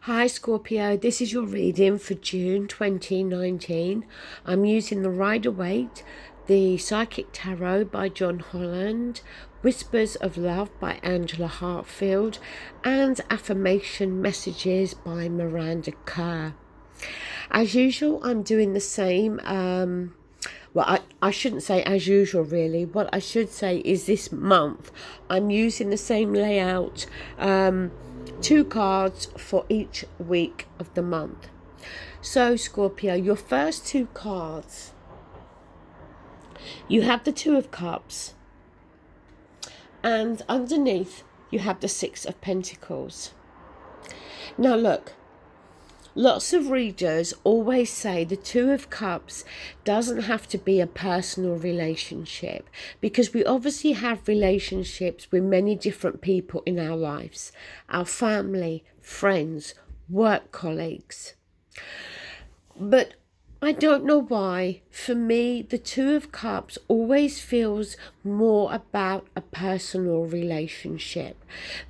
Hi Scorpio, this is your reading for June 2019. I'm using the Rider Waite, the Psychic Tarot by John Holland, Whispers of Love by Angela Hartfield, and Affirmation Messages by Mirander Kerr. As usual, I'm doing the same. I shouldn't say as usual really. What I should say is this month I'm using the same layout. 2 cards for each week of the month. So Scorpio, your first 2 cards, you have the 2 of Cups, and underneath you have the 6 of Pentacles. Now look, lots of readers always say the 2 of Cups doesn't have to be a personal relationship, because we obviously have relationships with many different people in our lives, our family, friends, work colleagues. But I don't know why, for me, the 2 of Cups always feels more about a personal relationship.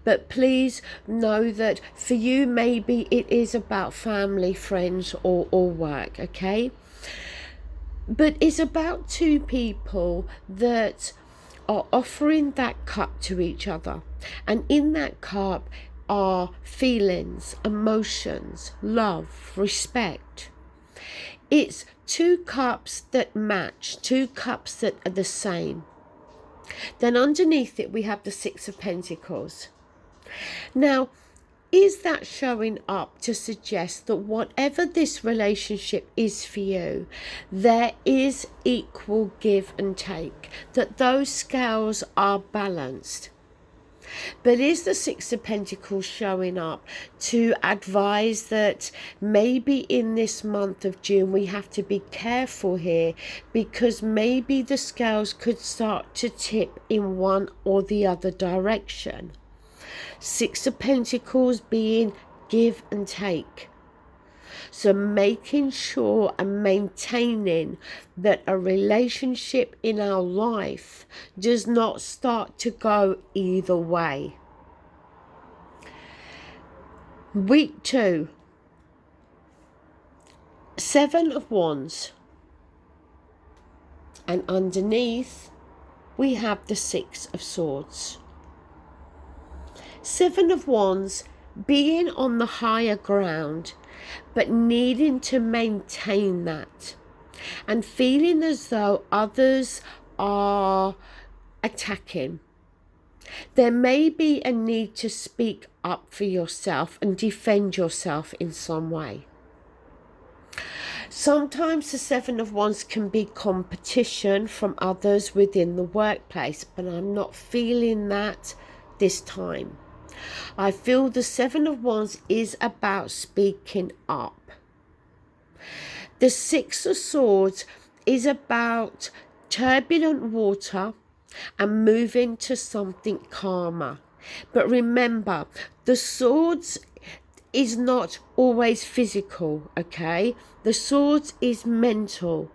But please know that for you, maybe it is about family, friends, or work, okay? But it's about 2 people that are offering that cup to each other. And in that cup are feelings, emotions, love, respect. It's 2 cups that match, 2 cups that are the same. Then underneath it, we have the 6 of Pentacles. Now, is that showing up to suggest that whatever this relationship is for you, there is equal give and take, that those scales are balanced? But is the 6 of Pentacles showing up to advise that maybe in this month of June we have to be careful here, because maybe the scales could start to tip in one or the other direction? 6 of Pentacles being give and take. So making sure and maintaining that a relationship in our life does not start to go either way. Week 2, 7 of Wands. And underneath we have the 6 of Swords. 7 of Wands, being on the higher ground, but needing to maintain that, and feeling as though others are attacking. There may be a need to speak up for yourself and defend yourself in some way. Sometimes the 7 of Wands can be competition from others within the workplace, but I'm not feeling that this time. I feel the 7 of Wands is about speaking up. The 6 of Swords is about turbulent water and moving to something calmer. But remember, the Swords is not always physical, okay? The Swords is mental.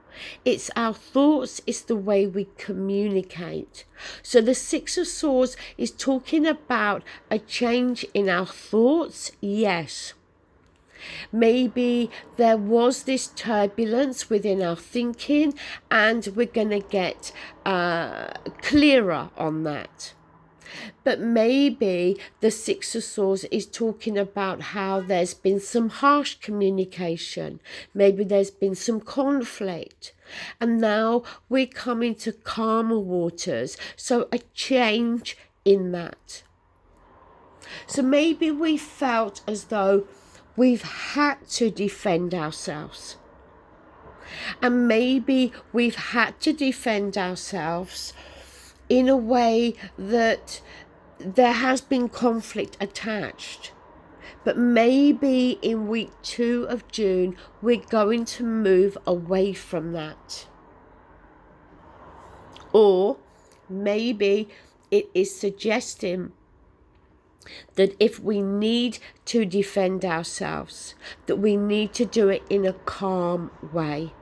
It's our thoughts, it's the way we communicate. So the 6 of Swords is talking about a change in our thoughts, yes. Maybe there was this turbulence within our thinking, and we're going to get clearer on that. But maybe the 6 of Swords is talking about how there's been some harsh communication. Maybe there's been some conflict. And now we're coming to calmer waters. So a change in that. So maybe we felt as though we've had to defend ourselves. And maybe we've had to defend ourselves in a way that there has been conflict attached. But maybe in week 2 of June, we're going to move away from that. Or maybe it is suggesting that if we need to defend ourselves, that we need to do it in a calm way,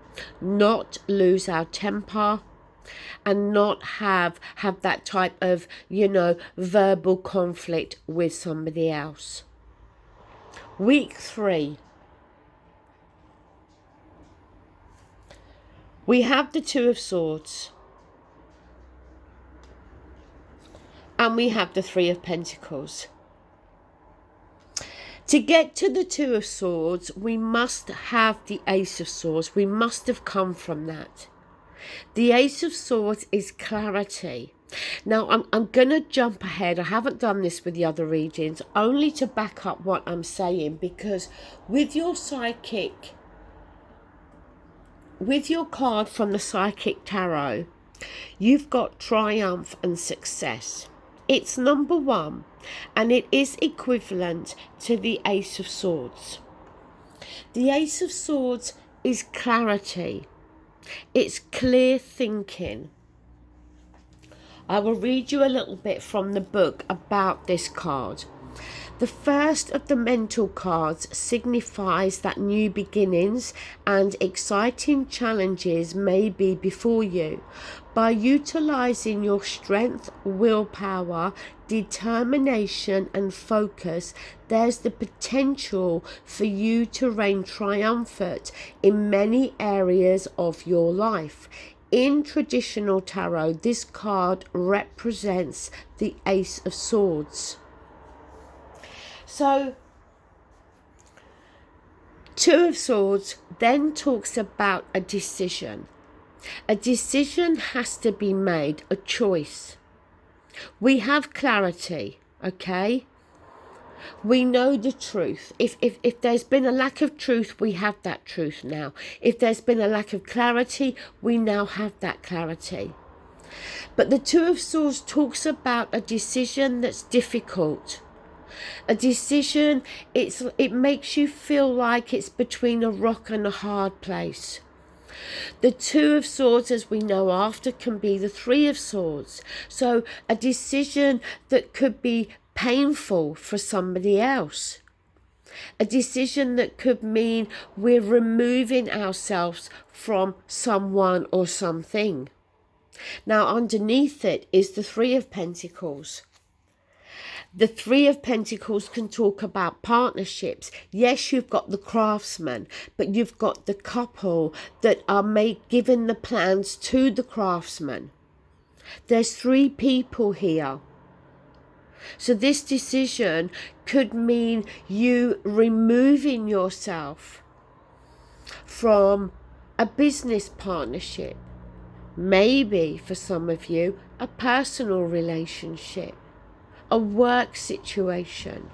not lose our temper, and not have that type of, verbal conflict with somebody else. Week 3. We have the Two of Swords. And we have the Three of Pentacles. To get to the Two of Swords, we must have the Ace of Swords. We must have come from that. The Ace of Swords is clarity. Now, I'm going to jump ahead. I haven't done this with the other readings, only to back up what I'm saying, because with your psychic, with your card from the Psychic Tarot, you've got triumph and success. It's number 1, and it is equivalent to the Ace of Swords. The Ace of Swords is clarity. It's clear thinking. I will read you a little bit from the book about this card. The first of the mental cards signifies that new beginnings and exciting challenges may be before you. By utilizing your strength, willpower, determination and focus, there's the potential for you to reign triumphant in many areas of your life. In traditional tarot, this card represents the Ace of Swords. So, Two of Swords then talks about a decision. A decision has to be made, a choice. We have clarity, okay? We know the truth. If there's been a lack of truth, we have that truth now. If there's been a lack of clarity, we now have that clarity. But the Two of Swords talks about a decision that's difficult. A decision, it makes you feel like it's between a rock and a hard place. The Two of Swords, as we know after, can be the Three of Swords. So a decision that could be painful for somebody else. A decision that could mean we're removing ourselves from someone or something. Now underneath it is the Three of Pentacles. The Three of Pentacles can talk about partnerships. Yes, you've got the craftsman, but you've got the couple that are giving the plans to the craftsman. There's 3 people here. So this decision could mean you removing yourself from a business partnership. Maybe for some of you, a personal relationship. A work situation.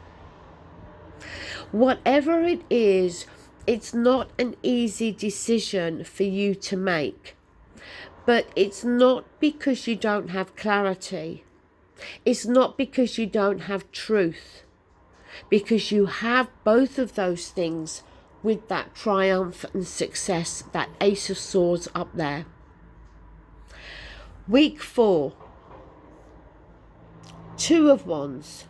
Whatever it is, it's not an easy decision for you to make. But it's not because you don't have clarity. It's not because you don't have truth. Because you have both of those things with that triumph and success, that Ace of Swords up there. Week 4. Two of Wands,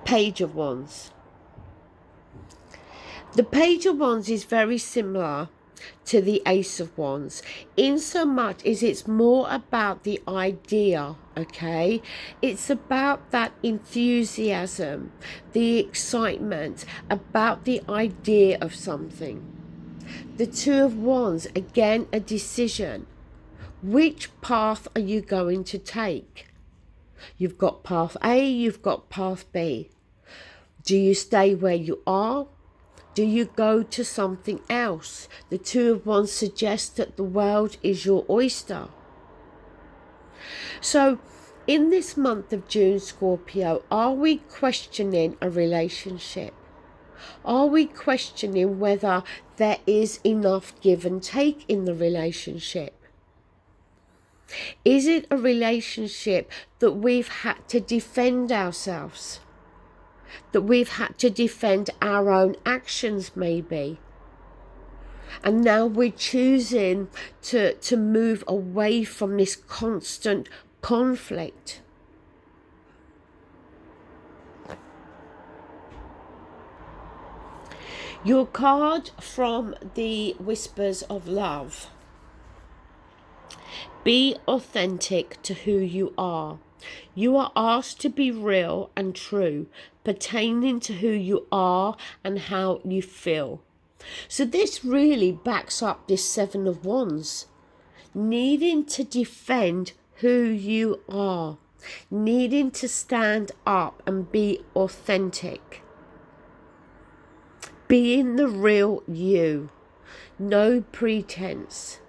Page of Wands. The Page of Wands is very similar to the Ace of Wands, in so much as it's more about the idea, okay? It's about that enthusiasm, the excitement, about the idea of something. The Two of Wands, again, a decision. Which path are you going to take? You've got path A, you've got path B. Do you stay where you are? Do you go to something else? The Two of Wands suggests that the world is your oyster. So, in this month of June, Scorpio, are we questioning a relationship? Are we questioning whether there is enough give and take in the relationship? Is it a relationship that we've had to defend ourselves? That we've had to defend our own actions maybe? And now we're choosing to move away from this constant conflict. Your card from the Whispers of Love. Be authentic to who you are. You are asked to be real and true, pertaining to who you are and how you feel. So this really backs up this Seven of Wands. Needing to defend who you are. Needing to stand up and be authentic. Being the real you. No pretense.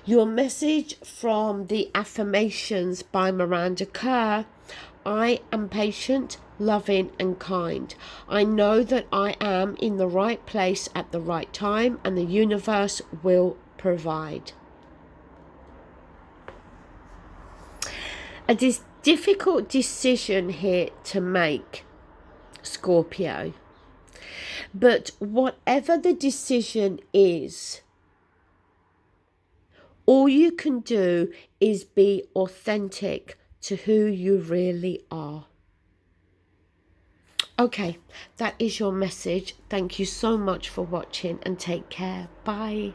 Your message from the Affirmations by Mirander Kerr: I am patient, loving and kind. I know that I am in the right place at the right time, and the universe will provide. A difficult decision here to make, Scorpio. But whatever the decision is, all you can do is be authentic to who you really are. Okay, that is your message. Thank you so much for watching and take care. Bye.